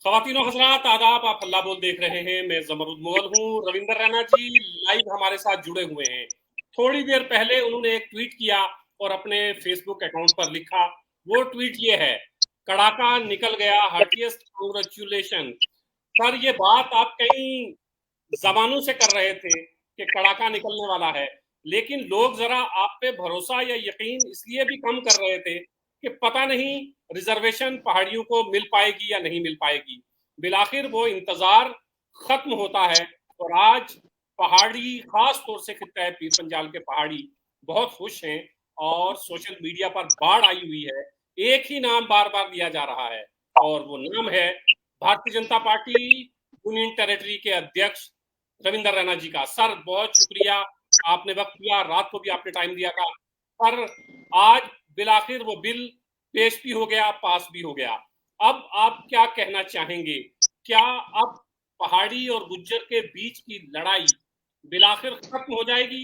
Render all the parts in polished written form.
ख़वातीनो हज़रात आदाब, आप हल्ला बोल देख रहे हैं। मैं ज़मरुद मुग़ल हूँ। रविंदर रैना जी लाइव हमारे साथ जुड़े हुए हैं। थोड़ी देर पहले उन्होंने एक ट्वीट किया और अपने फेसबुक अकाउंट पर लिखा। वो ट्वीट ये है, कड़ाका निकल गया, हार्टिएस्ट कांग्रेचुलेशन। सर, ये बात आप कई जमानों से कर रहे थे कि कड़ाका निकलने वाला है, लेकिन लोग जरा आप पे भरोसा या यकीन इसलिए भी कम कर रहे थे कि पता नहीं रिजर्वेशन पहाड़ियों को मिल पाएगी या नहीं मिल पाएगी। बिलाखिर वो इंतजार खत्म होता है और आज पहाड़ी, खास तौर से खित्ता पीर पंजाल के पहाड़ी बहुत खुश हैं और सोशल मीडिया पर बाढ़ आई हुई है। एक ही नाम बार बार लिया जा रहा है और वो नाम है Bharatiya Janata party union territory के अध्यक्ष रविंदर रैना जी का। सर, बहुत शुक्रिया, आपने वक्त दिया, रात को भी आपने टाइम दिया था। पर आज बिलाखिर वो बिल पेश भी हो गया, पास भी हो गया। अब आप क्या कहना चाहेंगे? क्या अब पहाड़ी और गुज्जर के बीच की लड़ाई बिलाखिर खत्म हो जाएगी?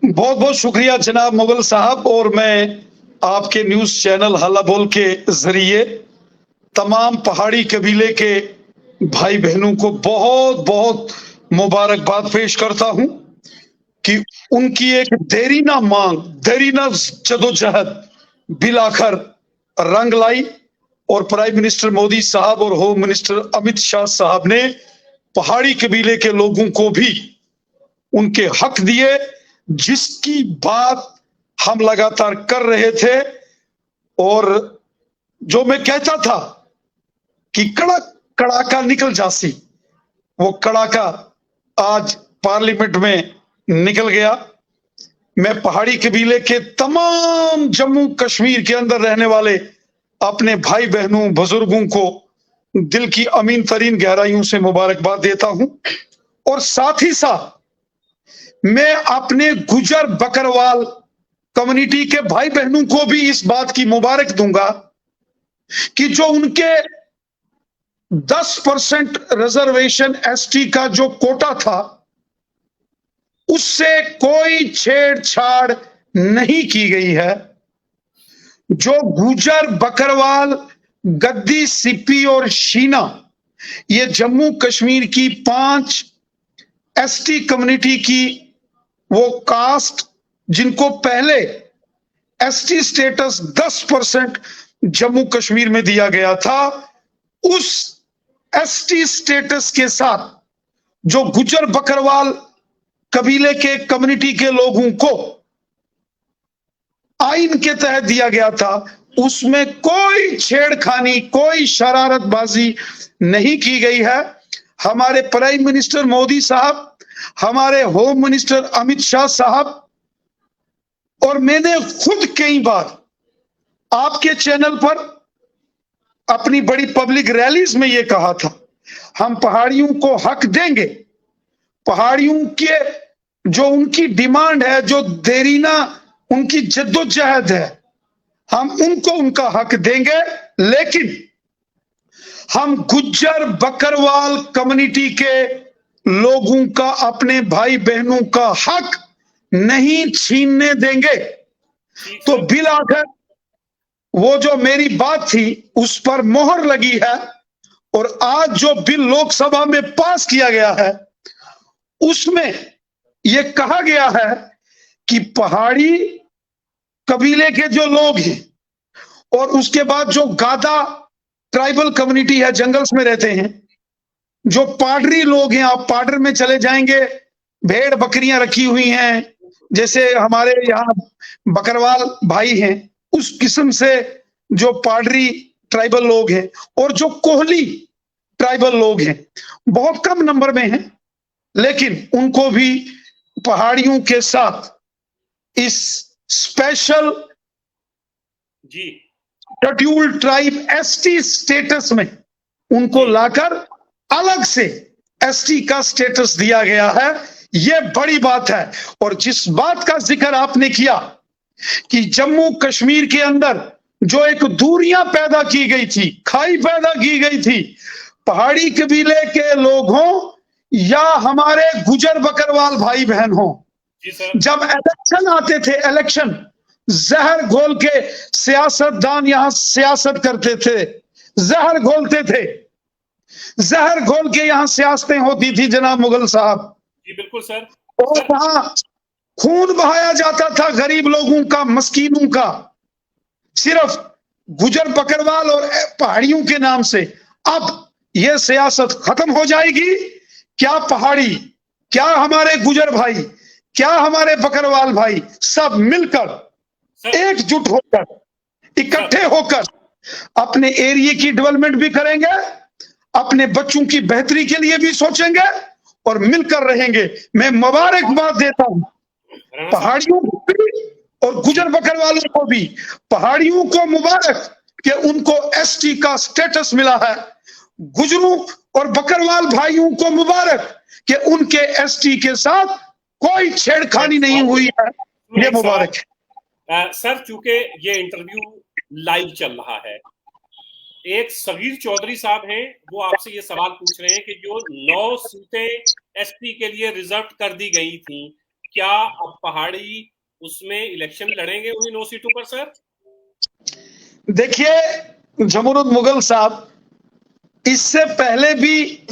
बहुत बहुत शुक्रिया जनाब मुगल साहब। और मैं आपके न्यूज चैनल हल्ला बोल के जरिए तमाम पहाड़ी कबीले के भाई बहनों को बहुत बहुत मुबारकबाद पेश करता हूं कि उनकी एक देरीना मांग, देरीना जदोजहद बिलाखर रंग लाई और प्राइम मिनिस्टर मोदी साहब और होम मिनिस्टर अमित शाह साहब ने पहाड़ी कबीले के लोगों को भी उनके हक दिए, जिसकी बात हम लगातार कर रहे थे। और जो मैं कहता था कि कड़ाका निकल जासी, वो कड़ाका आज पार्लियामेंट में निकल गया। मैं पहाड़ी कबीले के तमाम जम्मू कश्मीर के अंदर रहने वाले अपने भाई बहनों, बुजुर्गों को दिल की अमीन तरीन गहराइयों से मुबारकबाद देता हूं। और साथ ही साथ मैं अपने गुजर बकरवाल कम्युनिटी के भाई बहनों को भी इस बात की मुबारक दूंगा कि जो उनके 10% रिजर्वेशन एसटी का जो कोटा था, उससे कोई छेड़छाड़ नहीं की गई है। जो गुजर बकरवाल, गद्दी, सिप्पी और शीना, ये जम्मू कश्मीर की 5 एसटी कम्युनिटी की वो कास्ट जिनको पहले एसटी स्टेटस 10% जम्मू कश्मीर में दिया गया था, उस एसटी स्टेटस के साथ जो गुजर बकरवाल कबीले के कम्युनिटी के लोगों को आइन के तहत दिया गया था, उसमें कोई छेड़खानी, कोई शरारतबाजी नहीं की गई है। हमारे प्राइम मिनिस्टर मोदी साहब, हमारे होम मिनिस्टर अमित शाह साहब और मैंने खुद कई बार आपके चैनल पर अपनी बड़ी पब्लिक रैलीज में यह कहा था, हम पहाड़ियों को हक देंगे। पहाड़ियों के जो उनकी डिमांड है, जो देरीना उनकी जद्दोजहद है, हम उनको उनका हक देंगे। लेकिन हम गुज्जर बकरवाल कम्युनिटी के लोगों का, अपने भाई बहनों का हक नहीं छीनने देंगे। तो बिल आखिर वो जो मेरी बात थी उस पर मोहर लगी है और आज जो बिल लोकसभा में पास किया गया है उसमें यह कहा गया है कि पहाड़ी कबीले के जो लोग हैं और उसके बाद जो गादा ट्राइबल कम्युनिटी है, जंगल्स में रहते हैं, जो पाडरी लोग हैं, आप पाडर में चले जाएंगे, भेड़ बकरियां रखी हुई हैं, जैसे हमारे यहाँ बकरवाल भाई हैं, उस किस्म से जो पाडरी ट्राइबल लोग हैं और जो कोहली ट्राइबल लोग हैं, बहुत कम नंबर में हैं, लेकिन उनको भी पहाड़ियों के साथ इस special scheduled tribe ST status में उनको लाकर अलग से एसटी का स्टेटस दिया गया है। यह बड़ी बात है। और जिस बात का जिक्र आपने किया कि जम्मू कश्मीर के अंदर जो एक दूरियां पैदा की गई थी, खाई पैदा की गई थी, पहाड़ी कबीले के लोग हों या हमारे गुजर बकरवाल भाई बहन हों, जब इलेक्शन आते थे, इलेक्शन जहर घोल के सियासतदान यहां सियासत करते थे, जहर घोलते थे, जहर घोल के यहां सियासतें होती थी जनाब मुगल साहब। जी बिल्कुल सर। और वहां खून बहाया जाता था गरीब लोगों का, मस्कीनों का, सिर्फ गुजर बकरवाल और पहाड़ियों के नाम से। अब यह सियासत खत्म हो जाएगी। क्या पहाड़ी, क्या हमारे गुजर भाई, क्या हमारे बकरवाल भाई सब मिलकर एकजुट होकर, इकट्ठे होकर अपने एरिया की डेवलपमेंट भी करेंगे, अपने बच्चों की बेहतरी के लिए भी सोचेंगे और मिलकर रहेंगे। मैं मुबारकबाद देता हूं पहाड़ियों को भी और गुजर बकरवालों को भी। पहाड़ियों को मुबारक कि उनको एसटी का स्टेटस मिला है, गुजरों और बकरवाल भाइयों को मुबारक कि उनके एसटी के साथ कोई छेड़खानी नहीं हुई है। ये मुबारक है। सर चूंकि ये इंटरव्यू लाइव चल रहा है, एक सगीर चौधरी साहब हैं, वो आपसे ये सवाल पूछ रहे हैं कि जो 9 सीटें एसपी के लिए रिजर्व कर दी गई थी, क्या अब पहाड़ी उसमें इलेक्शन लड़ेंगे उन्हीं 9 सीटों पर सर? देखिए जमरुद मुगल साहब, इससे पहले भी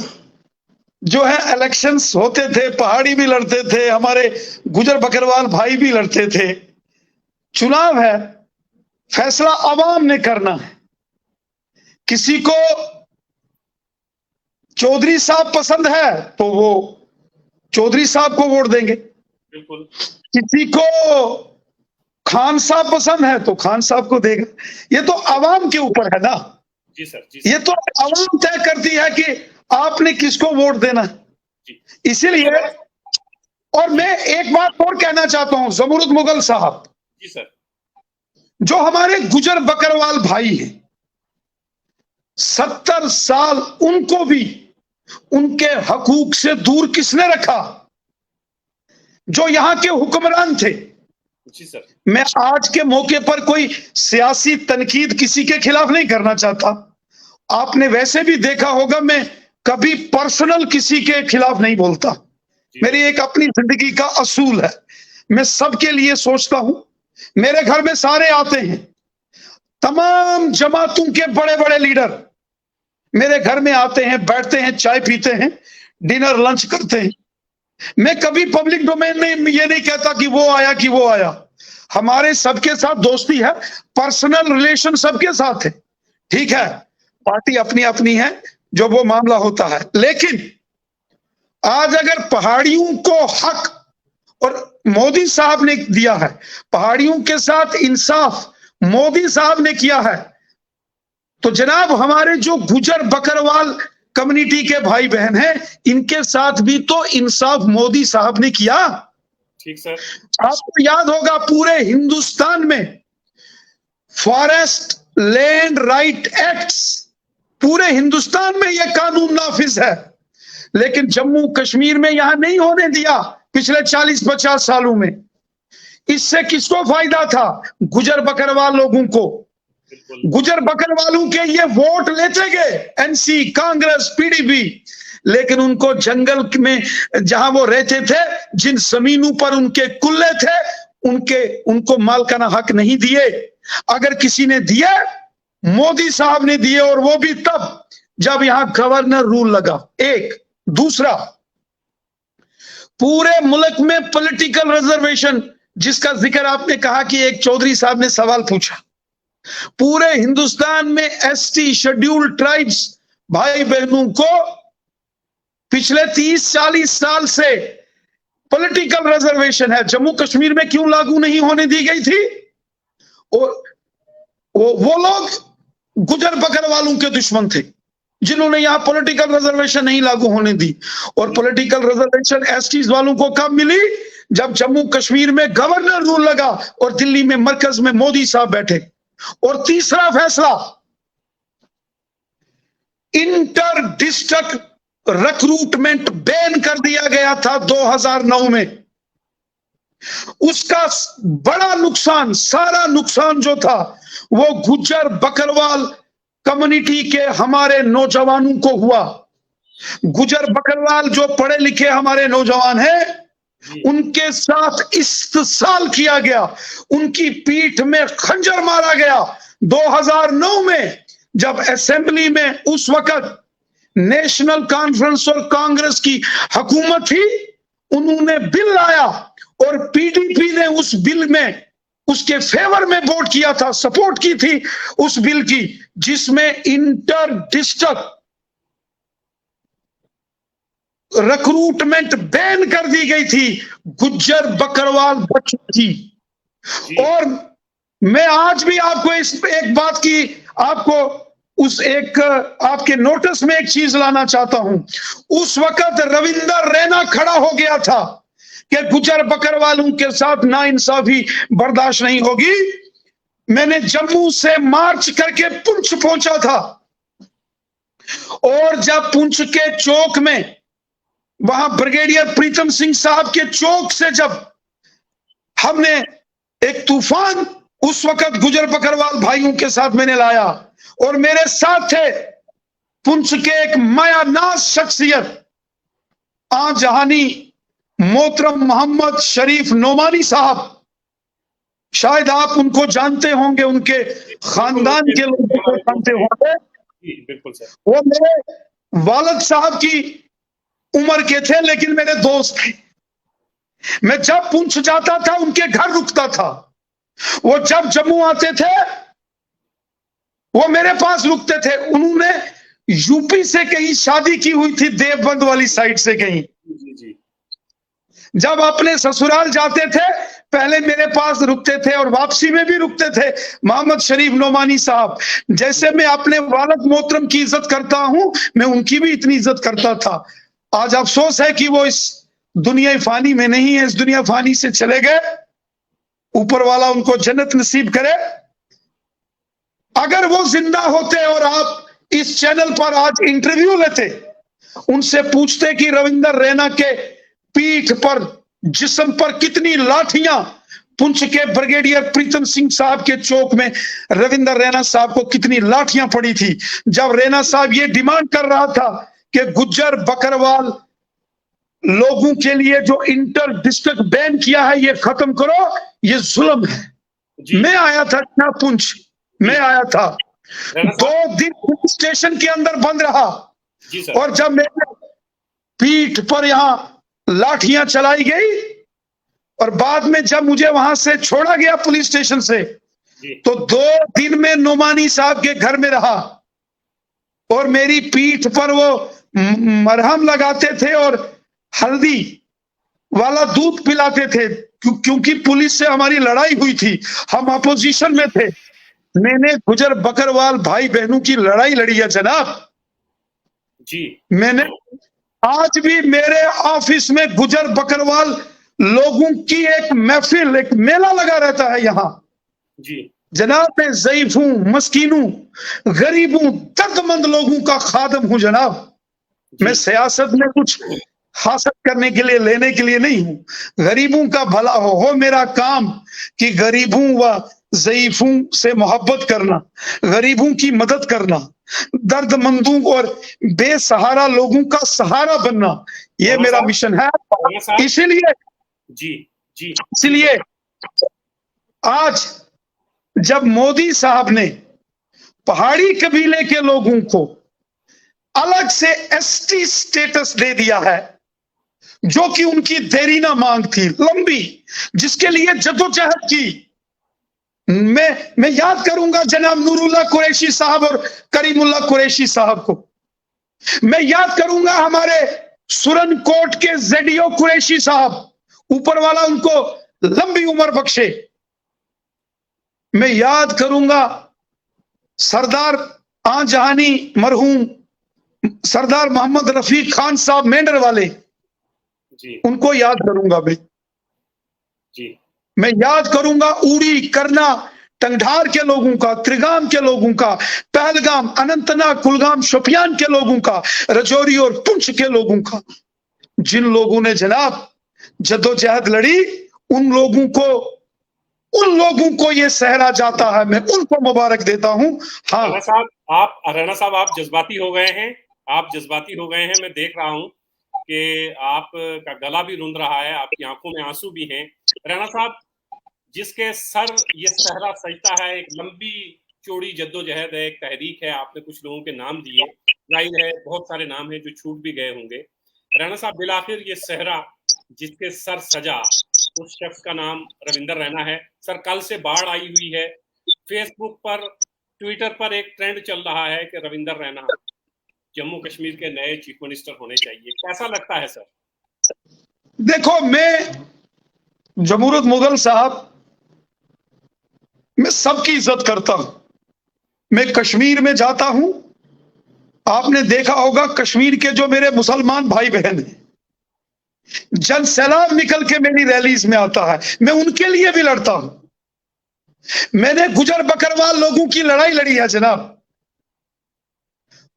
जो है इलेक्शंस होते थे, पहाड़ी भी लड़ते थे, हमारे गुजर बकरवाल भाई भी लड़ते थे। चुनाव है, फैसला आवाम ने करना है। किसी को चौधरी साहब पसंद है तो वो चौधरी साहब को वोट देंगे, बिल्कुल। किसी को खान साहब पसंद है तो खान साहब को देगा। ये तो आवाम के ऊपर है ना। जी सर, जी सर। ये तो आवाम तय करती है कि आपने किसको वोट देना है। इसीलिए, और मैं एक बात और कहना चाहता हूं जमरुद मुगल साहब, जी सर, जो हमारे गुजर बकरवाल भाई हैं, 70 साल उनको भी उनके हकूक से दूर किसने रखा? जो यहां के हुक्मरान थे। जी सर। मैं आज के मौके पर कोई सियासी तनकीद किसी के खिलाफ नहीं करना चाहता। आपने वैसे भी देखा होगा मैं कभी पर्सनल किसी के खिलाफ नहीं बोलता। मेरी एक अपनी जिंदगी का असूल है, मैं सबके लिए सोचता हूं। मेरे घर में सारे आते हैं, तमाम जमातों के बड़े बड़े लीडर मेरे घर में आते हैं, बैठते हैं, चाय पीते हैं, डिनर लंच करते हैं। मैं कभी पब्लिक डोमेन में ये नहीं कहता कि वो आया कि वो आया। हमारे सबके साथ दोस्ती है, पर्सनल रिलेशन सबके साथ है, ठीक है। पार्टी अपनी अपनी है, जो वो मामला होता है। लेकिन आज अगर पहाड़ियों को हक, और मोदी साहब ने दिया है, पहाड़ियों के साथ इंसाफ मोदी साहब ने किया है, तो जनाब हमारे जो गुजर बकरवाल कम्युनिटी के भाई बहन हैं, इनके साथ भी तो इंसाफ मोदी साहब ने किया। ठीक सर। आपको याद होगा पूरे हिंदुस्तान में फॉरेस्ट लैंड राइट एक्ट्स, पूरे हिंदुस्तान में यह कानून नाफिज है, लेकिन जम्मू कश्मीर में यहां नहीं होने दिया पिछले 40-50 सालों में। इससे किसको फायदा था? गुजर बकरवाल लोगों को। गुजर बकरवालों के ये वोट लेते गए एनसी, कांग्रेस, पीडीपी, लेकिन उनको जंगल में जहां वो रहते थे, जिन जमीनों पर उनके कुल्ले थे, उनको मालकाना हक नहीं दिए। अगर किसी ने दिए, मोदी साहब ने दिए, और वो भी तब जब यहां गवर्नर रूल लगा। एक दूसरा, पूरे मुल्क में पॉलिटिकल रिजर्वेशन, जिसका जिक्र आपने कहा कि एक चौधरी साहब ने सवाल पूछा, पूरे हिंदुस्तान में एसटी शेड्यूल्ड ट्राइब्स भाई बहनों को पिछले 30-40 साल से पॉलिटिकल रिजर्वेशन है। जम्मू कश्मीर में क्यों लागू नहीं होने दी गई थी? और वो लोग गुजर बकरवालों के दुश्मन थे, जिन्होंने यहां पॉलिटिकल रिजर्वेशन नहीं लागू होने दी। और पॉलिटिकल रिजर्वेशन एसटीज वालों को कब मिली? जब जम्मू कश्मीर में गवर्नर रूल लगा और दिल्ली में मरकज में मोदी साहब बैठे। और तीसरा फैसला, इंटर डिस्ट्रिक्ट रिक्रूटमेंट बैन कर दिया गया था 2009 में। उसका बड़ा नुकसान, सारा नुकसान जो था वो गुज्जर बकरवाल कम्युनिटी के हमारे नौजवानों को हुआ। गुज्जर बकरवाल जो पढ़े लिखे हमारे नौजवान हैं, उनके साथ इस्तेसाल किया गया, उनकी पीठ में खंजर मारा गया 2009 में, जब असेंबली में उस वक्त नेशनल कॉन्फ्रेंस और कांग्रेस की हुकूमत थी, उन्होंने बिल लाया और पीडीपी ने उस बिल में उसके फेवर में वोट किया था, सपोर्ट की थी उस बिल की, जिसमें इंटर डिस्ट्रिक्ट रिक्रूटमेंट बैन कर दी गई थी गुज्जर बकरवाल बच्चों की। और मैं आज भी आपको इस एक बात की, आपको उस एक आपके नोटिस में एक चीज लाना चाहता हूं। उस वक्त रविंदर रैना खड़ा हो गया था कि गुज्जर बकरवालों के साथ नाइंसाफी बर्दाश्त नहीं होगी। मैंने जम्मू से मार्च करके पुंछ पहुंचा था, और जब पुंछ के चौक में वहां ब्रिगेडियर प्रीतम सिंह साहब के चौक से जब हमने एक तूफान उस वक्त गुज्जर बकरवाल भाइयों के साथ मैंने लाया, और मेरे साथ थे पुंछ के एक मायानाज शख्सियत आजहानी मोहतरम मोहम्मद शरीफ नोमानी साहब। शायद आप उनको जानते होंगे, उनके खानदान के लोगों को जानते होंगे। बिल्कुल सर। वो मेरे वालिद साहब की उम्र के थे, लेकिन मेरे दोस्त थे। मैं जब पुंछ जाता था उनके घर रुकता था, वो जब जम्मू आते थे वो मेरे पास रुकते थे। उन्होंने यूपी से कहीं शादी की हुई थी, देवबंद वाली साइड से कहीं। जब अपने ससुराल जाते थे पहले मेरे पास रुकते थे, और वापसी में भी रुकते थे मोहम्मद शरीफ नोमानी साहब। जैसे मैं अपने वालिद मोहतरम की इज्जत करता हूं, मैं उनकी भी इतनी इज्जत करता था। आज अफसोस है कि वो इस दुनिया फानी में नहीं है, इस दुनिया फानी से चले गए। ऊपर वाला उनको जन्नत नसीब करे। अगर वो जिंदा होते और आप इस चैनल पर आज इंटरव्यू लेते, उनसे पूछते कि रविंदर रैना के पीठ पर, जिस्म पर कितनी लाठियां पुंछ के ब्रिगेडियर प्रीतम सिंह साहब के चौक में रविंदर रैना साहब को कितनी लाठियां पड़ी थी, जब रैना साहब ये डिमांड कर रहा था कि गुज्जर बकरवाल लोगों के लिए जो इंटर डिस्ट्रिक्ट बैन किया है ये खत्म करो, ये जुल्म है। मैं आया था क्या पुंछ, मैं आया था, 2 दिन पुलिस स्टेशन के अंदर बंद रहा, और जब मेरे पीठ पर यहां लाठियां चलाई गई, और बाद में जब मुझे वहां से छोड़ा गया पुलिस स्टेशन से, तो 2 दिन में नोमानी साहब के घर में रहा, और मेरी पीठ पर वो मरहम लगाते थे और हल्दी वाला दूध पिलाते थे, क्योंकि पुलिस से हमारी लड़ाई हुई थी, हम अपोजिशन में थे। मैंने गुज्जर बकरवाल भाई बहनों की लड़ाई लड़ी है जनाब जी। मैंने आज भी मेरे ऑफिस में गुज्जर बकरवाल लोगों की एक महफिल, एक मेला लगा रहता है यहाँ जी जनाब। मैं ज़ईफ हूं, मस्कीनों, गरीबों, दर्दमंद लोगों का खादम हूं जनाब। मैं सियासत में कुछ हासिल करने के लिए, लेने के लिए नहीं हूं। गरीबों का भला हो मेरा काम, कि गरीबों व ज़ईफों से मोहब्बत करना, गरीबों की मदद करना, दर्दमंदों और बेसहारा लोगों का सहारा बनना, ये मेरा मिशन है। इसीलिए जी जी इसलिए आज जब मोदी साहब ने पहाड़ी कबीले के लोगों को अलग से एसटी स्टेटस दे दिया है, जो कि उनकी देरीना मांग थी लंबी, जिसके लिए जद्दोजहद की, मैं याद करूंगा जनाब नूरुल्लाह कुरैशी साहब और करीमुल्लाह कुरैशी साहब को। मैं याद करूंगा हमारे सुरनकोट के जेडीओ कुरैशी साहब, ऊपर वाला उनको लंबी उम्र बख्शे। मैं याद करूंगा सरदार आजहानी मरहूम सरदार मोहम्मद रफीक खान साहब मेंढर वाले जी, उनको याद करूंगा भाई जी। मैं याद करूंगा उड़ी, करना, टंगढार के लोगों का, त्रिगाम के लोगों का, पहलगाम, अनंतनाग, कुलगाम, शोपियान के लोगों का, रजौरी और पुंछ के लोगों का। जिन लोगों ने जनाब जद्दोजहद लड़ी, उन लोगों को ये सहरा जाता है, मैं उनको मुबारक देता हूं। हाँ राणा साहब आप जज्बाती हो गए हैं, आप जज्बाती हो गए हैं। मैं देख रहा हूं कि आपका गला भी रुंध रहा है, आपकी आंखों में आंसू भी हैं। राणा साहब, जिसके सर ये सहरा सजता है, एक लंबी चौड़ी जद्दोजहद है, एक तहरीक है, आपने कुछ लोगों के नाम दिए, जाहिर है बहुत सारे नाम हैं जो छूट भी गए होंगे। रैना साहब, बिलाखिर ये सेहरा जिसके सर सजा, उस शख्स का नाम रविंदर रैना है। सर, कल से बाढ़ आई हुई है, फेसबुक पर, ट्विटर पर एक ट्रेंड चल रहा है कि रविंदर रैना जम्मू कश्मीर के नए चीफ मिनिस्टर होने चाहिए। कैसा लगता है सर? देखो, मैं जमूरुद मुगल साहब, मैं सबकी इज्जत करता हूं। मैं कश्मीर में जाता हूं, आपने देखा होगा कश्मीर के जो मेरे मुसलमान भाई बहन हैं, जन सैलाब निकल के मेरी रैलीज में आता है, मैं उनके लिए भी लड़ता हूं। मैंने गुजर बकरवाल लोगों की लड़ाई लड़ी है जनाब,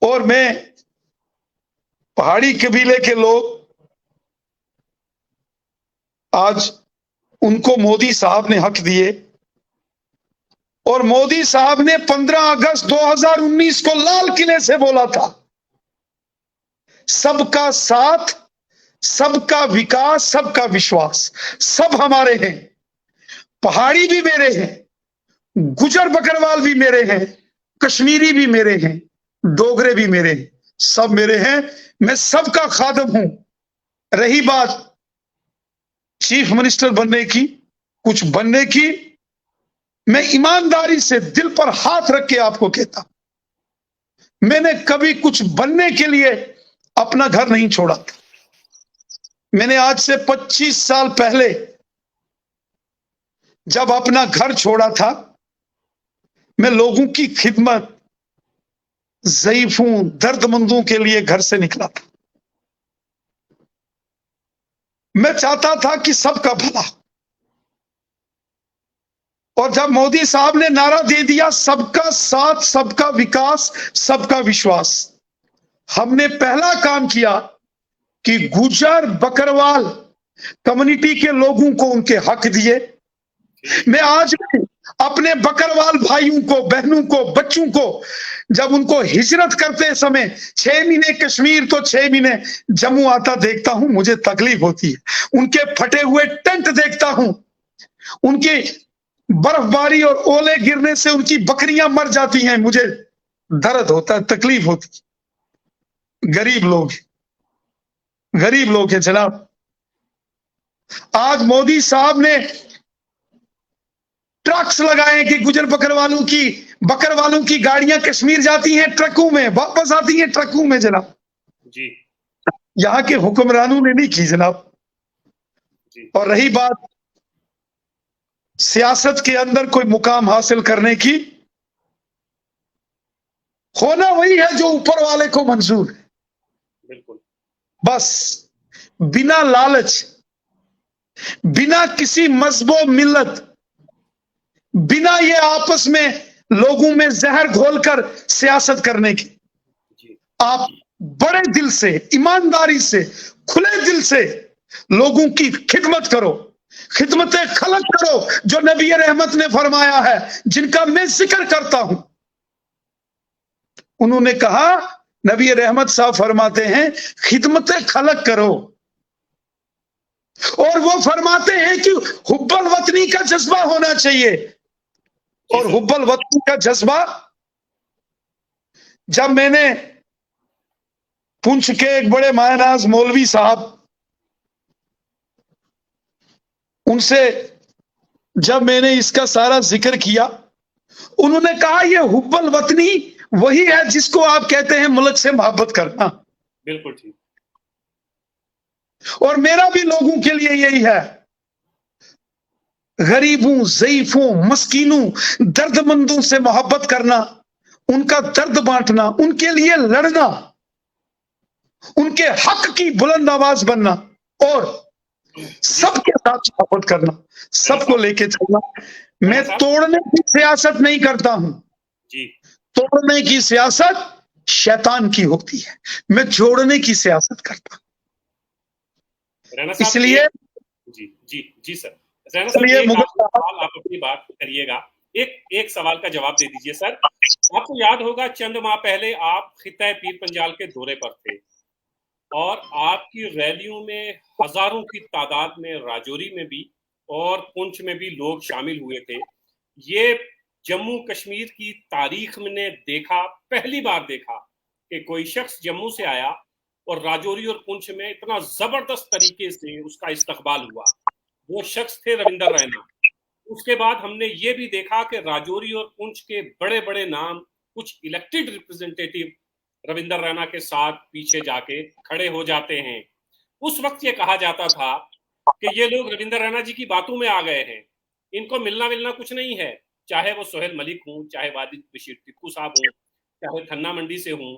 और मैं पहाड़ी कबीले के लोग, आज उनको मोदी साहब ने हक दिए, और मोदी साहब ने 15 अगस्त 2019 को लाल किले से बोला था, सबका साथ, सबका विकास, सबका विश्वास। सब हमारे हैं, पहाड़ी भी मेरे हैं, गुजर बकरवाल भी मेरे हैं, कश्मीरी भी मेरे हैं, डोगरे भी मेरे हैं, सब मेरे हैं। मैं सबका खादम हूं। रही बात चीफ मिनिस्टर बनने की, कुछ बनने की, मैं ईमानदारी से दिल पर हाथ रख के आपको कहता, मैंने कभी कुछ बनने के लिए अपना घर नहीं छोड़ा था। मैंने आज से 25 साल पहले जब अपना घर छोड़ा था, मैं लोगों की खिदमत, ज़ईफों, दर्दमंदों के लिए घर से निकला था। मैं चाहता था कि सबका भला। और जब मोदी साहब ने नारा दे दिया, सबका साथ, सबका विकास, सबका विश्वास, हमने पहला काम किया कि गुजर बकरवाल कम्युनिटी के लोगों को उनके हक दिए। मैं आज भी अपने बकरवाल भाइयों को, बहनों को, बच्चों को, जब उनको हिजरत करते समय 6 महीने कश्मीर तो 6 महीने जम्मू आता देखता हूं, मुझे तकलीफ होती है। उनके फटे हुए टेंट देखता हूं, उनकी बर्फबारी और ओले गिरने से उनकी बकरियां मर जाती हैं, मुझे दर्द होता है, तकलीफ होती है। गरीब लोग, गरीब लोग हैं जनाब। आज मोदी साहब ने ट्रक्स लगाए कि गुजर बकरवालों की गाड़ियां कश्मीर जाती हैं ट्रकों में, वापस आती हैं ट्रकों में जनाब। जी, यहां के हुक्मरानों ने नहीं की जनाब। जी, और रही बात सियासत के अंदर कोई मुकाम हासिल करने की, होना वही है जो ऊपर वाले को मंजूर है। बिल्कुल। बस बिना लालच, बिना किसी मजहब मिल्लत, बिना ये आपस में लोगों में जहर घोलकर सियासत करने की, जी, आप बड़े दिल से, ईमानदारी से, खुले दिल से लोगों की खिदमत करो, खिदमत खलक करो, जो नबी रहमत ने फरमाया है, जिनका मैं जिक्र करता हूं। उन्होंने कहा, नबी रहमत साहब फरमाते हैं, खिदमत खलक करो। और वो फरमाते हैं कि हुब्बल वतनी का जज्बा होना चाहिए। और हुब्बल वतनी का जज्बा, जब मैंने पुंछ के एक बड़े मायनाज मौलवी साहब, उनसे जब मैंने इसका सारा जिक्र किया, उन्होंने कहा, ये हुब्बल वतनी वही है जिसको आप कहते हैं मुल्क से मोहब्बत करना। बिल्कुल ठीक। और मेरा भी लोगों के लिए यही है, गरीबों, ज़ईफों, मस्कीनों, दर्दमंदों से मोहब्बत करना, उनका दर्द बांटना, उनके लिए लड़ना, उनके हक की बुलंद आवाज बनना, और सबके साथ मोहब्बत करना, सबको लेके चलना। मैं तोड़ने की सियासत नहीं करता हूं। जी, तोड़ने की सियासत शैतान की होती है, मैं जोड़ने की सियासत करता हूं। रैना साहब, इसलिए जी, जी, जी सर। रैना साहब, एक सवाल, आप अपनी बात करिएगा, एक सवाल का जवाब दे दीजिए सर। आपको याद होगा चंद माह पहले आप खित्ता पीर पंजाल के दौरे पर थे, और आपकी रैलियों में हजारों की तादाद में राजौरी में भी और पुंछ में भी लोग शामिल हुए थे। ये जम्मू कश्मीर की तारीख में देखा, पहली बार देखा कि कोई शख्स जम्मू से आया और राजौरी और पुंछ में इतना जबरदस्त तरीके से उसका इस्तकबाल हुआ। वो शख्स थे रविंदर रैना। उसके बाद हमने ये भी देखा कि राजौरी और पुंछ के बड़े बड़े नाम, कुछ इलेक्टेड रिप्रेजेंटेटिव रविंदर रैना के साथ पीछे जाके खड़े हो जाते हैं। उस वक्त ये कहा जाता था कि ये लोग रविंदर रैना जी की बातों में आ गए हैं, इनको मिलना कुछ नहीं है, चाहे वो सोहेल मलिक हूं, चाहे वाजिद बशीर टिक्कू साहब हूं, चाहे खन्ना मंडी से हूं।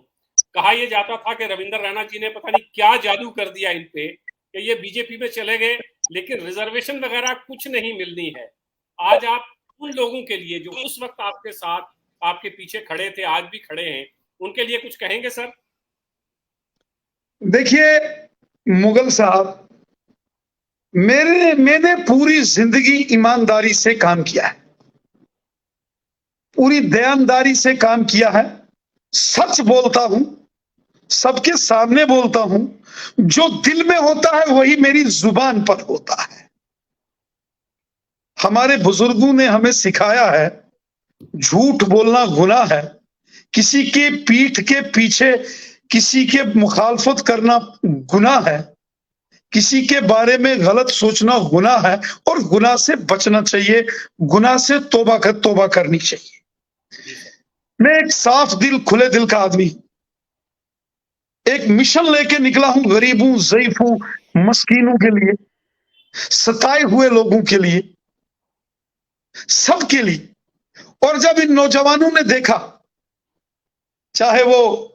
कहा यह जाता था कि रविंदर रैना जी ने पता नहीं क्या जादू कर दिया इन पे कि ये बीजेपी में चले गए, लेकिन रिजर्वेशन वगैरह कुछ नहीं मिलनी है। आज आप उन लोगों के लिए जो उस वक्त आपके साथ, आपके पीछे खड़े थे, आज भी खड़े हैं, उनके लिए कुछ कहेंगे सर? देखिए मुगल साहब, मैंने पूरी जिंदगी ईमानदारी से काम किया है, पूरी दयानदारी से काम किया है, सच बोलता हूं, सबके सामने बोलता हूं, जो दिल में होता है वही मेरी जुबान पर होता है। हमारे बुजुर्गों ने हमें सिखाया है झूठ बोलना गुनाह है, किसी के पीठ के पीछे किसी के मुखालफत करना गुनाह है, किसी के बारे में गलत सोचना गुनाह है और गुनाह से बचना चाहिए, गुनाह से तौबा करनी चाहिए। मैं एक साफ दिल, खुले दिल का आदमी, एक मिशन लेके निकला हूं गरीबों, ज़ईफों, मस्कीनों के लिए, सताए हुए लोगों के लिए, सबके लिए। और जब इन नौजवानों ने देखा, चाहे वो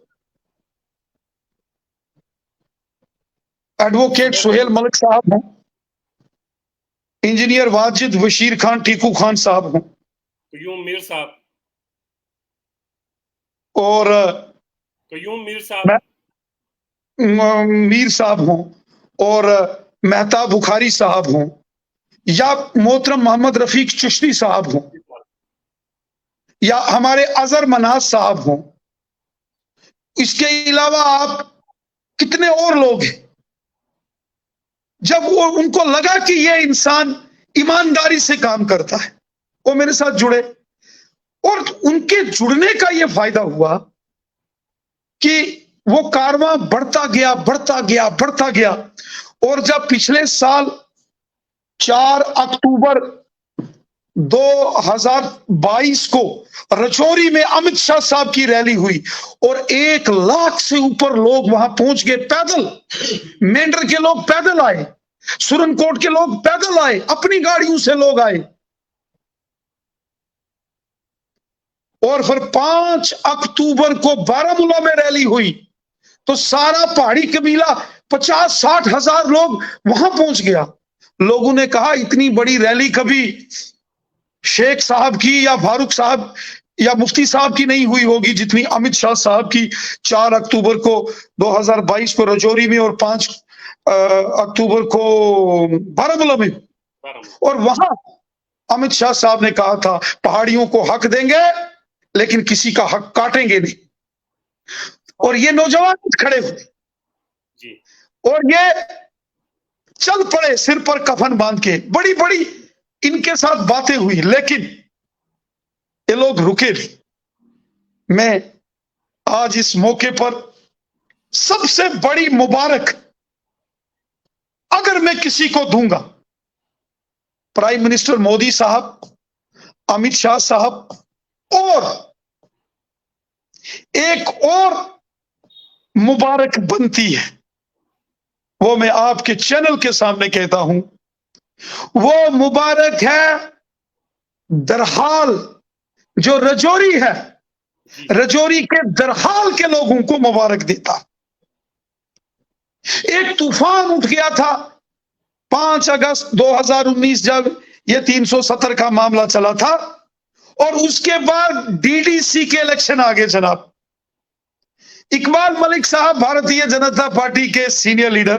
एडवोकेट सोहेल मलिक साहब हों, इंजीनियर वाजिद बशीर खान टिक्कू खान साहब हों, कयूम मीर साहब और कयूम मीर साहब मीर साहब हों, और मेहताब बुखारी साहब हों, या मोहतरम मोहम्मद रफीक चिश्ती साहब हों, या हमारे अजहर मनाज साहब हों, इसके अलावा आप कितने और लोग हैं। जब वो उनको लगा कि ये इंसान ईमानदारी से काम करता है, वो मेरे साथ जुड़े, और उनके जुड़ने का ये फायदा हुआ कि वो कारवां बढ़ता गया। और जब पिछले साल 4 अक्टूबर 2022 को राजौरी में अमित शाह साहब की रैली हुई और 1 लाख से ऊपर लोग वहां पहुंच गए पैदल। मेंढर के लोग पैदल आए, सुरनकोट के लोग पैदल आए, अपनी गाड़ियों से लोग आए। और फिर 5 अक्टूबर को बारामूला में रैली हुई तो सारा पहाड़ी कबीला 50-60 हजार लोग वहां पहुंच गया। लोगों ने कहा इतनी बड़ी रैली कभी शेख साहब की या फारूक साहब या मुफ्ती साहब की नहीं हुई होगी जितनी अमित शाह साहब की 4 अक्टूबर को 2022 को राजौरी में और 5 अक्टूबर को बारामूला में। और वहां अमित शाह साहब ने कहा था पहाड़ियों को हक देंगे लेकिन किसी का हक काटेंगे नहीं। और ये नौजवान खड़े हुए और ये चल पड़े सिर पर कफन बांध के, बड़ी बड़ी इनके साथ बातें हुई, लेकिन ये लोग रुके नहीं। मैं आज इस मौके पर सबसे बड़ी मुबारक अगर मैं किसी को दूंगा, प्राइम मिनिस्टर मोदी साहब, अमित शाह साहब, और एक और मुबारक बनती है, वो मैं आपके चैनल के सामने कहता हूं। वो मुबारक है दरहाल, जो राजौरी है, राजौरी के दरहाल के लोगों को मुबारक देता। एक तूफान उठ गया था 5 अगस्त 2019 जब ये 370 का मामला चला था, और उसके बाद डीडीसी के इलेक्शन आ गए जनाब। इकबाल मलिक साहब भारतीय जनता पार्टी के सीनियर लीडर,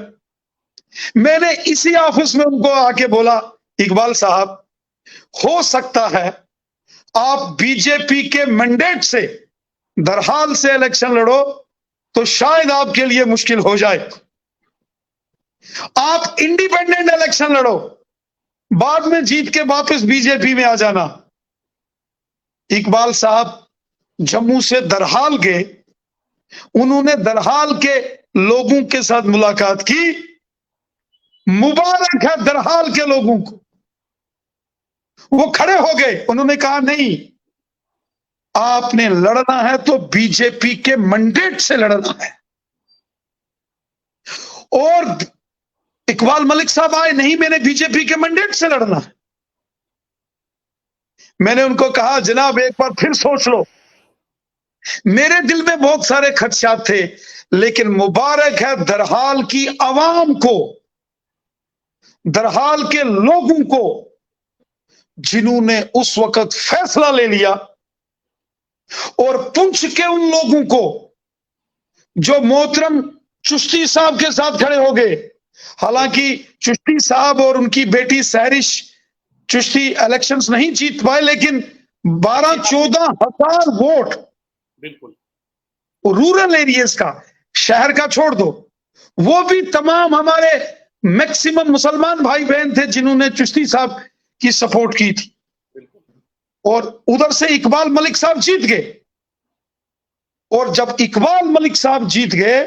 मैंने इसी ऑफिस में उनको आके बोला इकबाल साहब, हो सकता है आप बीजेपी के मैंडेट से दरहाल से इलेक्शन लड़ो तो शायद आपके लिए मुश्किल हो जाए। आप इंडिपेंडेंट इलेक्शन लड़ो, बाद में जीत के वापस बीजेपी में आ जाना। इकबाल साहब जम्मू से दरहाल गए, उन्होंने दरहाल के लोगों के साथ मुलाकात की। मुबारक है दरहाल के लोगों को, वो खड़े हो गए। उन्होंने कहा नहीं, आपने लड़ना है तो बीजेपी के मैंडेट से लड़ना है। और इकबाल मलिक साहब आए, नहीं मैंने बीजेपी के मैंडेट से लड़ना है। मैंने उनको कहा जनाब एक बार फिर सोच लो, मेरे दिल में बहुत सारे खदशात थे, लेकिन मुबारक है दरहाल की आवाम को, दरहाल के लोगों को, जिन्होंने उस वक्त फैसला ले लिया। और पुंछ के उन लोगों को जो मोहतरम चिश्ती साहब के साथ खड़े हो गए। हालांकि चिश्ती साहब और उनकी बेटी सहरिश चिश्ती इलेक्शंस नहीं जीत पाए, लेकिन 12-14 हजार वोट बिल्कुल रूरल एरियाज का, शहर का छोड़ दो, वो भी तमाम हमारे मैक्सिमम मुसलमान भाई बहन थे जिन्होंने चिश्ती साहब की सपोर्ट की थी। और उधर से इकबाल मलिक साहब जीत गए। और जब इकबाल मलिक साहब जीत गए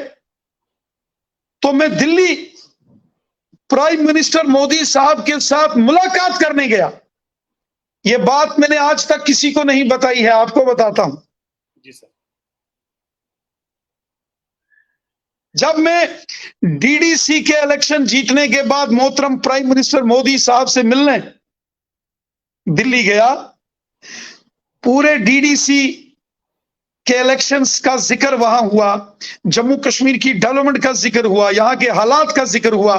तो मैं दिल्ली प्राइम मिनिस्टर मोदी साहब के साथ मुलाकात करने गया। यह बात मैंने आज तक किसी को नहीं बताई है, आपको बताता हूं। जी सर। जब मैं डीडीसी के इलेक्शन जीतने के बाद मोहतरम प्राइम मिनिस्टर मोदी साहब से मिलने दिल्ली गया, पूरे डीडीसी के इलेक्शंस का जिक्र वहां हुआ, जम्मू कश्मीर की डेवलपमेंट का जिक्र हुआ, यहां के हालात का जिक्र हुआ।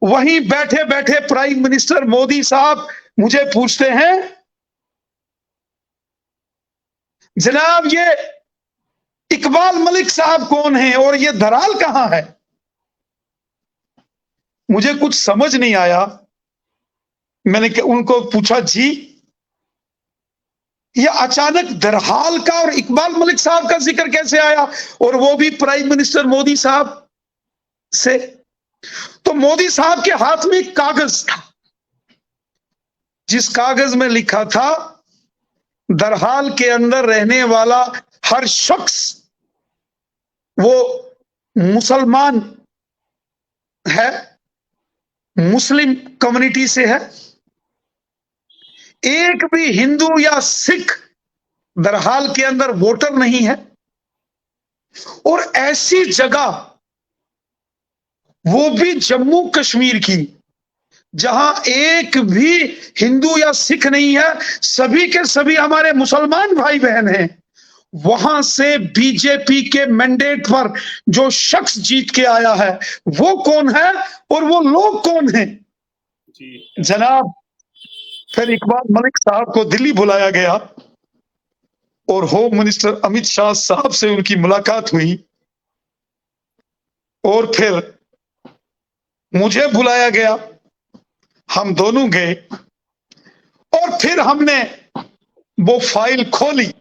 वहीं बैठे बैठे प्राइम मिनिस्टर मोदी साहब मुझे पूछते हैं, जनाब ये इकबाल मलिक साहब कौन है और ये दराल कहां है? मुझे कुछ समझ नहीं आया। मैंने उनको पूछा, जी ये अचानक दरहाल का और इकबाल मलिक साहब का जिक्र कैसे आया, और वो भी प्राइम मिनिस्टर मोदी साहब से? तो मोदी साहब के हाथ में एक कागज था, जिस कागज में लिखा था दरहाल के अंदर रहने वाला हर शख्स वो मुसलमान है, मुस्लिम कम्युनिटी से है, एक भी हिंदू या सिख दरहाल के अंदर वोटर नहीं है। और ऐसी जगह, वो भी जम्मू कश्मीर की, जहां एक भी हिंदू या सिख नहीं है, सभी के सभी हमारे मुसलमान भाई बहन हैं, वहां से बीजेपी के मैंडेट पर जो शख्स जीत के आया है वो कौन है और वो लोग कौन हैं? जनाब फिर इकबाल मलिक साहब को दिल्ली बुलाया गया और होम मिनिस्टर अमित शाह साहब से उनकी मुलाकात हुई, और फिर मुझे बुलाया गया, हम दोनों गए, और फिर हमने वो फाइल खोली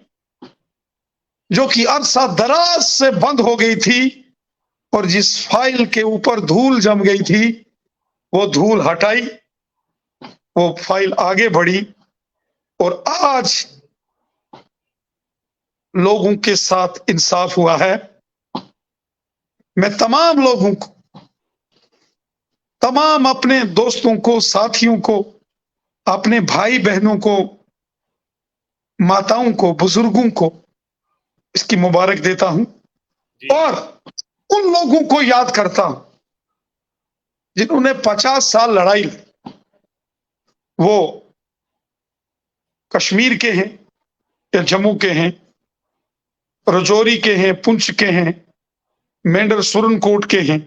जो कि अरसा दराज से बंद हो गई थी, और जिस फाइल के ऊपर धूल जम गई थी वो धूल हटाई, वो फाइल आगे बढ़ी, और आज लोगों के साथ इंसाफ हुआ है। मैं तमाम लोगों को, तमाम अपने दोस्तों को, साथियों को, अपने भाई बहनों को, माताओं को, बुजुर्गों को इसकी मुबारक देता हूं, और उन लोगों को याद करता हूं जिन्होंने 50 साल लड़ाई लड़ी। वो कश्मीर के हैं या जम्मू के हैं, रजौरी के हैं, पुंछ के हैं, मेंढर सुरनकोट के हैं,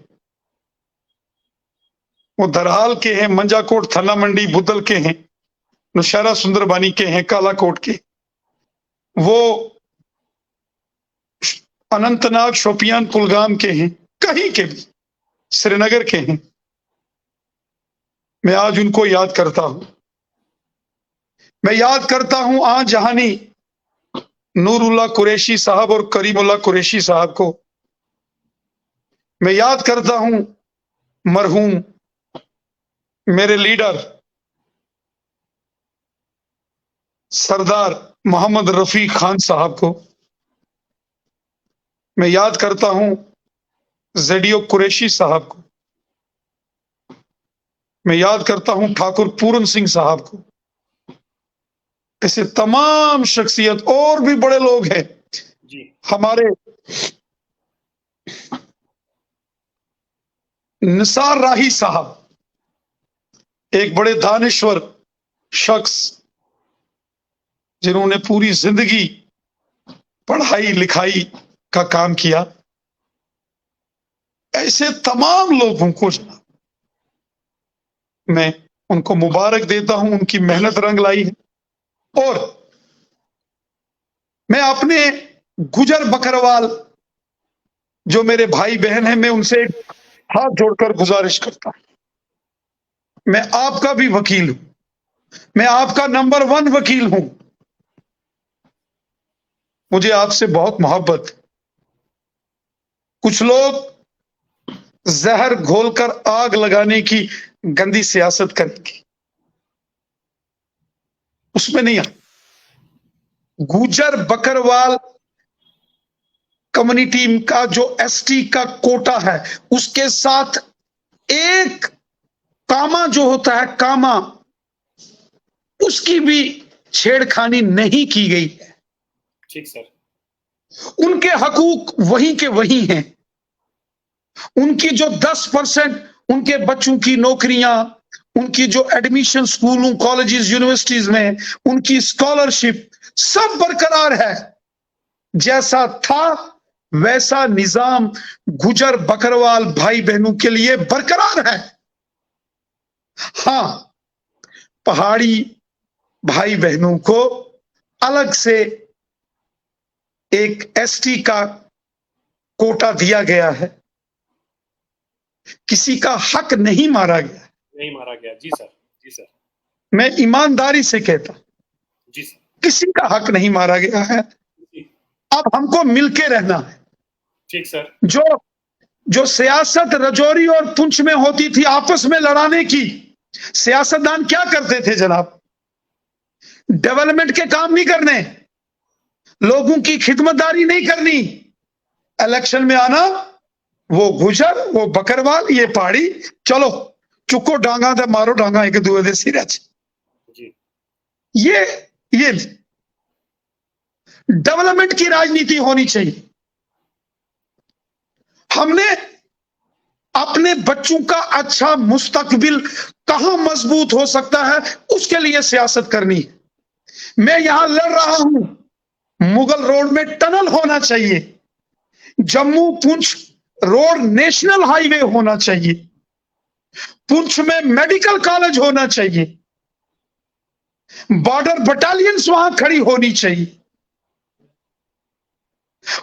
वो दरहाल के हैं, मंजाकोट, थन्ना मंडी, बुद्धल के हैं, नौशहरा सुंदरबानी के हैं, कालाकोट के, वो अनंतनाग, शोपियान, कुलगाम के हैं, कहीं के भी, श्रीनगर के हैं। मैं आज उनको याद करता हूं। मैं याद करता हूं आज जहानी नूरुल्लाह कुरैशी साहब और करीमुल्लाह कुरैशी साहब को। मैं याद करता हूं मरहूम मेरे लीडर सरदार मोहम्मद रफी खान साहब को, मैं याद करता हूं जेडियो कुरैशी साहब को, मैं याद करता हूं ठाकुर पूरन सिंह साहब को। ऐसे तमाम शख्सियत और भी बड़े लोग हैं जी हमारे। निसार राही साहब, एक बड़े दानिश्वर शख्स जिन्होंने पूरी जिंदगी पढ़ाई लिखाई का काम किया। ऐसे तमाम लोगों को मैं उनको मुबारक देता हूं, उनकी मेहनत रंग लाई है। और मैं अपने गुजर बकरवाल जो मेरे भाई बहन हैं, मैं उनसे हाथ जोड़कर गुजारिश करता हूं, मैं आपका भी वकील हूं, मैं आपका नंबर 1 वकील हूं, मुझे आपसे बहुत मोहब्बत। कुछ लोग जहर घोलकर आग लगाने की गंदी सियासत करेंगे, उसमें नहीं आ। गुजर बकरवाल कम्युनिटी का जो एसटी का कोटा है, उसके साथ एक कामा जो होता है, कामा, उसकी भी छेड़खानी नहीं की गई है। ठीक सर। उनके हकूक वहीं के वहीं हैं। उनकी जो 10% उनके बच्चों की नौकरियां, उनकी जो एडमिशन स्कूलों कॉलेजेस यूनिवर्सिटीज में, उनकी स्कॉलरशिप सब बरकरार है। जैसा था वैसा निजाम गुजर बकरवाल भाई बहनों के लिए बरकरार है। हां, पहाड़ी भाई बहनों को अलग से एक एसटी का कोटा दिया गया है। किसी का हक नहीं मारा गया, नहीं मारा गया। जी सर, जी सर, मैं ईमानदारी से कहता, जी सर, किसी का हक नहीं मारा गया है। जी, अब हमको मिलके रहना है। ठीक सर। जो जो सियासत रजौरी और पुंछ में होती थी आपस में लड़ाने की, सियासतदान क्या करते थे जनाब? डेवलपमेंट के काम नहीं करने, लोगों की खिदमतदारी नहीं करनी, इलेक्शन में आना, वो गुजर, वो बकरवाल, ये पहाड़ी, चलो चुको डांगा दे मारो डांगा एक दूए दे सिर च। जी ये डेवलपमेंट की राजनीति होनी चाहिए। हमने अपने बच्चों का अच्छा मुस्तकबिल कहां मजबूत हो सकता है, उसके लिए सियासत करनी है। मैं यहां लड़ रहा हूं, मुगल रोड में टनल होना चाहिए, Jammu Poonch road national highway होना चाहिए, पुंछ में मेडिकल कॉलेज होना चाहिए, बॉर्डर बटालियंस वहां खड़ी होनी चाहिए,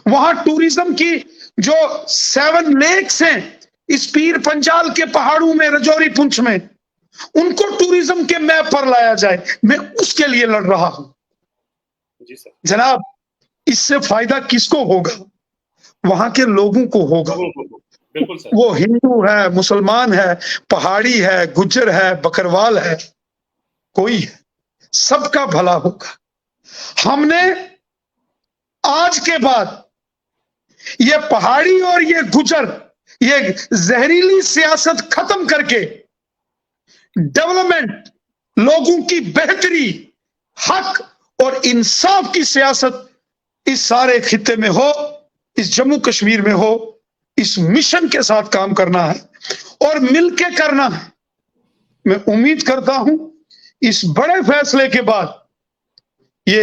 वहां टूरिज्म की जो 7 लेक्स हैं इस पीर पंजाल के पहाड़ों में, रजौरी पुंछ में, उनको टूरिज्म के मैप पर लाया जाए। मैं उसके लिए लड़ रहा हूं। जी सर। जनाब, इससे फायदा किसको होगा? वहां के लोगों को होगा। बिल्कुल सर। वो हिंदू है, मुसलमान है, पहाड़ी है, गुज्जर है, बकरवाल है, कोई है, सबका भला होगा। हमने आज के बाद ये पहाड़ी और ये गुज्जर, ये जहरीली सियासत खत्म करके डेवलपमेंट, लोगों की बेहतरी, हक और इंसाफ की सियासत इस सारे खित्ते में हो, इस जम्मू कश्मीर में हो। इस मिशन के साथ काम करना है और मिलके करना है। मैं उम्मीद करता हूं इस बड़े फैसले के बाद ये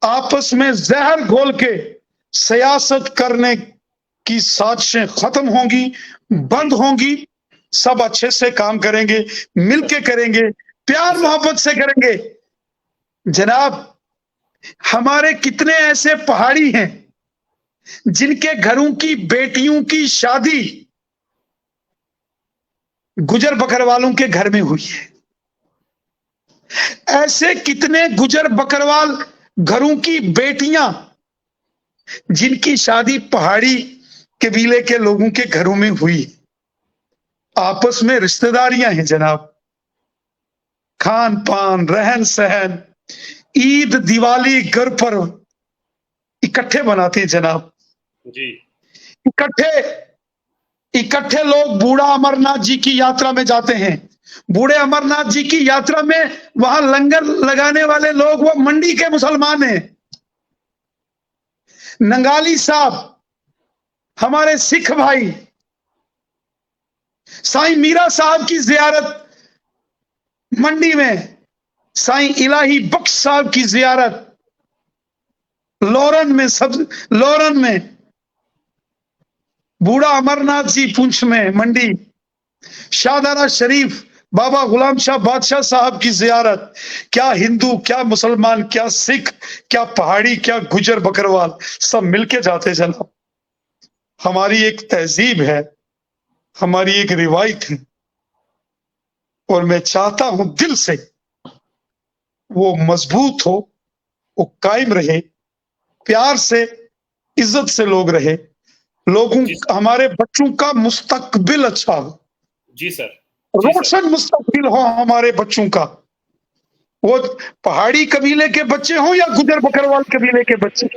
आपस में जहर घोल के सियासत करने की साजिशें खत्म होंगी, बंद होंगी। सब अच्छे से काम करेंगे, मिलके करेंगे, प्यार मोहब्बत से करेंगे। जनाब, हमारे कितने ऐसे पहाड़ी हैं जिनके घरों की बेटियों की शादी गुजर बकरवालों के घर में हुई है। ऐसे कितने गुजर बकरवाल घरों की बेटियां जिनकी शादी पहाड़ी कबीले के लोगों के घरों में हुई। आपस में रिश्तेदारियां हैं जनाब, खान पान, रहन सहन, ईद, दिवाली, घर पर्व इकट्ठे मनाते हैं जनाब। जी इकट्ठे लोग बूढ़ा अमरनाथ जी की यात्रा में जाते हैं। बूढ़े अमरनाथ जी की यात्रा में वहां लंगर लगाने वाले लोग वो मंडी के मुसलमान हैं। नंगाली साहब हमारे सिख भाई, साईं मीरा साहब की जियारत मंडी में, साईं इलाही बख्श साहब की जियारत लोरन में, बूढ़ा अमरनाथ जी पुंछ में मंडी, शाहदरा शरीफ बाबा गुलाम शाह बादशाह साहब की जियारत। क्या हिंदू, क्या मुसलमान, क्या सिख, क्या पहाड़ी, क्या गुजर बकरवाल, सब मिलके जाते जनाब। हमारी एक तहजीब है, हमारी एक रिवायत है, और मैं चाहता हूं दिल से वो मजबूत हो, वो कायम रहे, प्यार से, इज्जत से लोग रहे, हमारे बच्चों का मुस्तकबिल अच्छा हो। जी सर, रोशन मुस्तकबिल हो हमारे बच्चों का। वो पहाड़ी कबीले के बच्चे हो या गुजर बकरवाल कबीले के बच्चे,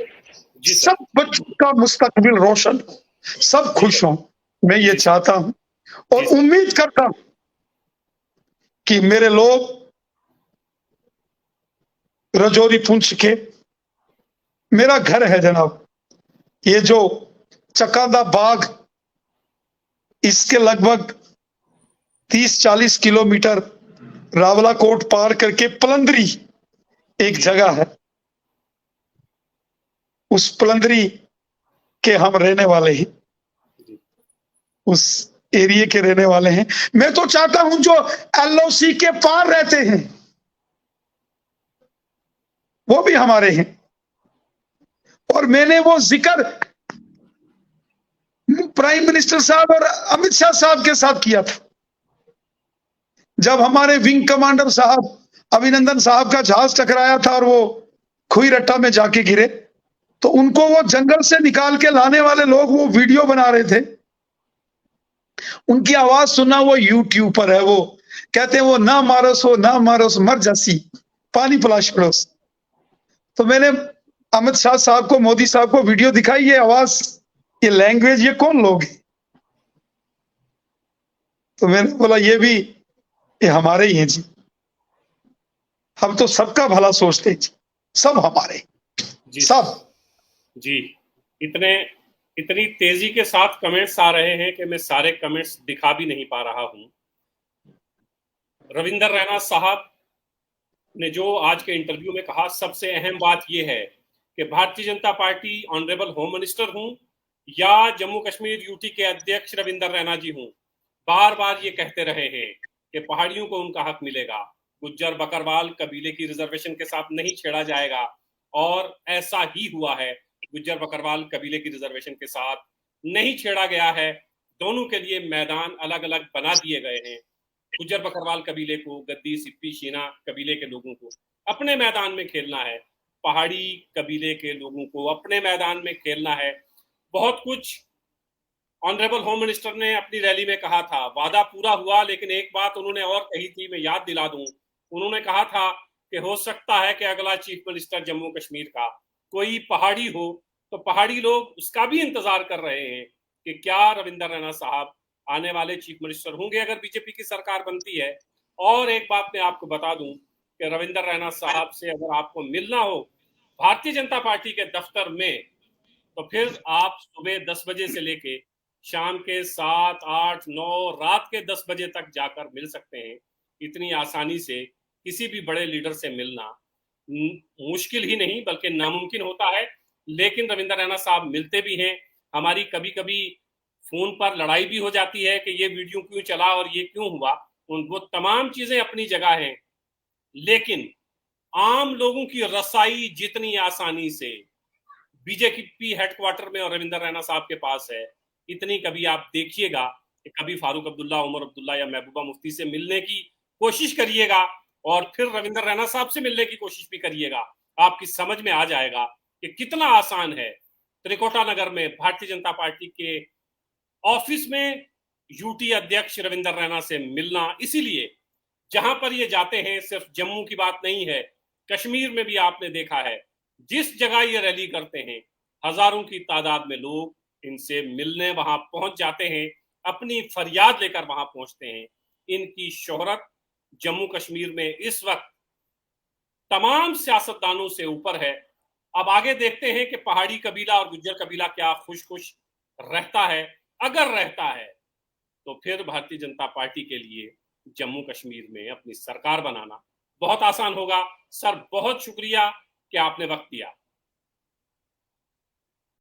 सब बच्चों का मुस्तकबिल रोशन हो, सब खुश हो। मैं ये चाहता हूं और उम्मीद करता हूं कि मेरे लोग रजौरी पुंछ के, मेरा घर है जनाब, ये जो चकादा बाग, इसके लगभग 30-40 किलोमीटर रावलाकोट पार करके पलंदरी एक जगह है, उस पलंदरी के हम रहने वाले हैं, उस एरिया के रहने वाले हैं। मैं तो चाहता हूं जो एलओसी के पार रहते हैं वो भी हमारे हैं। और मैंने वो जिक्र प्राइम मिनिस्टर साहब और अमित शाह साहब के साथ किया था, जब हमारे विंग कमांडर साहब अभिनंदन साहब का जहाज टकराया था और वो खुई रट्टा में जाके गिरे, तो उनको वो जंगल से निकाल के लाने वाले लोग वो वीडियो बना रहे थे। उनकी आवाज सुनना, वो यूट्यूब पर है, वो कहते हैं वो ना मारोस मर जासी, पानी पिला छोड़ोस। तो मैंने अमित शाह साहब को, मोदी साहब को वीडियो दिखाई, ये आवाज, ये लैंग्वेज, ये कौन लोग हैं? तो मैंने बोला ये हमारे ही हैं जी, हम तो सबका भला सोचते हैं जी, सब हमारे जी, सब जी। इतनी तेजी के साथ कमेंट्स आ रहे हैं कि मैं सारे कमेंट्स दिखा भी नहीं पा रहा हूं। रविंदर रैना साहब ने जो आज के इंटरव्यू में कहा, सबसे अहम बात यह है कि Bharatiya Janata party, honourable home minister हूं या जम्मू कश्मीर यूटी के अध्यक्ष रविंदर रैना जी हूं, बार बार ये कहते रहे हैं कि पहाड़ियों को उनका हक मिलेगा, गुज्जर बकरवाल कबीले की रिजर्वेशन के साथ नहीं छेड़ा जाएगा, और ऐसा ही हुआ है। गुज्जर बकरवाल कबीले की रिजर्वेशन के साथ नहीं छेड़ा गया है। दोनों के लिए मैदान अलग अलग बना दिए गए हैं। गुज्जर बकरवाल कबीले को, गद्दी, सिप्पी, शीना कबीले के लोगों को अपने मैदान में खेलना है, पहाड़ी कबीले के लोगों को अपने मैदान में खेलना है। बहुत कुछ ऑनरेबल होम मिनिस्टर ने अपनी रैली में कहा था, वादा पूरा हुआ, लेकिन एक बात उन्होंने और कही थी, मैं याद दिला दूं। उन्होंने कहा था कि हो सकता है कि अगला चीफ मिनिस्टर जम्मू कश्मीर का कोई पहाड़ी हो, तो पहाड़ी लोग उसका भी इंतजार कर रहे हैं कि क्या रविंदर रैना साहब आने वाले चीफ मिनिस्टर होंगे अगर बीजेपी की सरकार बनती है। और एक बात मैं आपको बता दूं कि रविंदर रैना साहब से अगर आपको मिलना हो भारतीय जनता पार्टी के दफ्तर में, तो फिर आप सुबह 10 बजे से लेके शाम के 7, 8, 9, रात के 10 बजे तक जाकर मिल सकते हैं। इतनी आसानी से किसी भी बड़े लीडर से मिलना मुश्किल ही नहीं बल्कि नामुमकिन होता है। लेकिन रविंदर रैना साहब मिलते भी हैं। हमारी कभी कभी फोन पर लड़ाई भी हो जाती है कि ये वीडियो क्यों चला और ये क्यों हुआ। वो तमाम चीजें अपनी जगह हैं, लेकिन आम लोगों की रसाई जितनी आसानी से बीजेपी हेडक्वार्टर में और रविंदर रैना साहब के पास है, इतनी कभी आप देखिएगा कि कभी फारूक अब्दुल्ला, उमर अब्दुल्ला या महबूबा मुफ्ती से मिलने की कोशिश करिएगा और फिर रविंदर रैना साहब से मिलने की कोशिश भी करिएगा। आपकी समझ में आ जाएगा कि कितना आसान है त्रिकोटा नगर में भारतीय जनता पार्टी के ऑफिस में यूटी अध्यक्ष रविंदर रैना से मिलना। इसीलिए जहां पर ये जाते हैं सिर्फ जम्मू की बात नहीं है, कश्मीर में भी आपने देखा है, जिस जगह ये रैली करते हैं हजारों की तादाद में लोग इनसे मिलने वहां पहुंच जाते हैं, अपनी फरियाद लेकर वहां पहुंचते हैं। इनकी शोहरत जम्मू कश्मीर में इस वक्त तमाम सियासतदानों से ऊपर है। अब आगे देखते हैं कि पहाड़ी कबीला और गुज्जर कबीला क्या खुश खुश रहता है। अगर रहता है तो फिर भारतीय जनता पार्टी के लिए जम्मू कश्मीर में अपनी सरकार बनाना बहुत आसान होगा। सर, बहुत शुक्रिया कि आपने वक्त दिया।